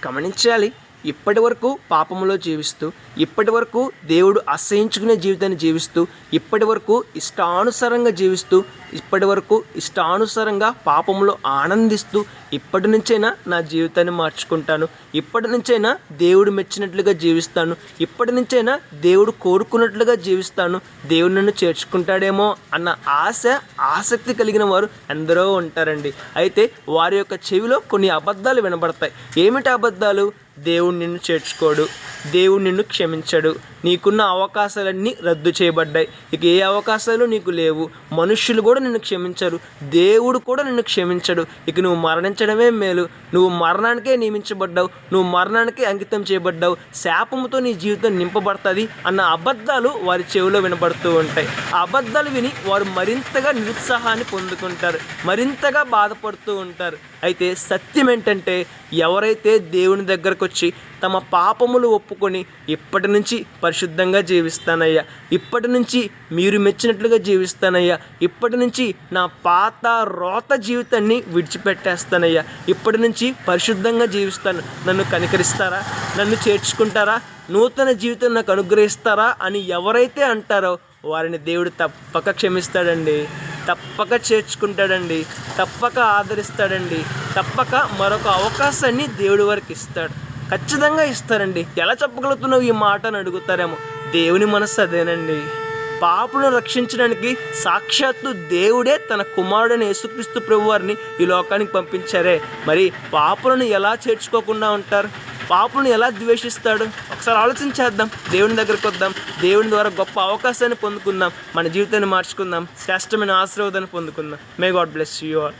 గమనించాలి. ఇప్పటి వరకు పాపములో జీవిస్తూ, ఇప్పటి వరకు దేవుడు అసహించుకునే జీవితాన్ని జీవిస్తూ, ఇప్పటి వరకు ఇష్టానుసారంగా జీవిస్తూ, ఇప్పటి వరకు ఇష్టానుసారంగా పాపంలో ఆనందిస్తూ, ఇప్పటి నుంచైనా నా జీవితాన్ని మార్చుకుంటాను, ఇప్పటి నుంచైనా దేవుడు మెచ్చినట్లుగా జీవిస్తాను, ఇప్పటి నుంచైనా దేవుడు కోరుకున్నట్లుగా జీవిస్తాను, దేవుడు నన్ను చేర్చుకుంటాడేమో అన్న ఆసక్తి కలిగిన వారు ఎందరో ఉంటారండి. అయితే వారి యొక్క చెవిలో కొన్ని అబద్ధాలు వినబడతాయి. ఏమిటి అబద్ధాలు? దేవుడు నిన్ను చేర్చుకోడు, దేవుడు నిన్ను క్షమించడు, నీకున్న అవకాశాలన్నీ రద్దు చేయబడ్డాయి, ఇక ఏ అవకాశాలు నీకు లేవు, మనుష్యులు కూడా నిన్ను క్షమించరు, దేవుడు కూడా నిన్ను క్షమించడు, ఇక నువ్వు మరణించడమే మేలు, నువ్వు మరణానికే నియమించబడ్డావు, నువ్వు మరణానికే అంకితం చేయబడ్డావు, శాపముతో నీ జీవితం నింపబడుతుంది అన్న అబద్ధాలు వారి చెవిలో వినబడుతూ ఉంటాయి. ఆ అబద్ధాలు విని వారు మరింతగా నిరుత్సాహాన్ని పొందుకుంటారు, మరింతగా బాధపడుతూ ఉంటారు. అయితే సత్యం ఏంటంటే, ఎవరైతే దేవుని దగ్గరకు వచ్చి తమ పాపములు ఒప్పుకొని ఇప్పటి నుంచి పరిశుద్ధంగా జీవిస్తానయ్యా, ఇప్పటి నుంచి మీరు మెచ్చినట్లుగా జీవిస్తానయ్యా, ఇప్పటి నుంచి నా పాత రోత జీవితాన్ని విడిచిపెట్టేస్తానయ్యా, ఇప్పటి నుంచి పరిశుద్ధంగా జీవిస్తాను, నన్ను కనికరిస్తారా, నన్ను చేర్చుకుంటారా, నూతన జీవితం నాకు అనుగ్రహిస్తారా అని ఎవరైతే అంటారో వారిని దేవుడు తప్పక క్షమిస్తాడండి, తప్పక చేర్చుకుంటాడండి, తప్పక ఆదరిస్తాడండి, తప్పక మరొక అవకాశాన్ని దేవుడి వారికి ఇస్తాడు, ఖచ్చితంగా ఇస్తారండి. ఎలా చెప్పగలుగుతున్నావు ఈ మాట అని అడుగుతారేమో. దేవుని మనస్సు అదేనండి. పాపులను రక్షించడానికి సాక్షాత్తు దేవుడే తన కుమారుడైన యేసుక్రీస్తు ప్రభువారిని ఈ లోకానికి పంపించారే, మరి పాపులను ఎలా చేర్చుకోకుండా ఉంటారు? పాపులను ఎలా ద్వేషిస్తాడు? ఒకసారి ఆలోచించేద్దాం. దేవుని దగ్గరికి వద్దాం, దేవుని ద్వారా గొప్ప అవకాశాన్ని పొందుకుందాం, మన జీవితాన్ని మార్చుకుందాం, శ్రేష్టమైన ఆశీర్వాదాన్ని పొందుకుందాం. May God bless you all.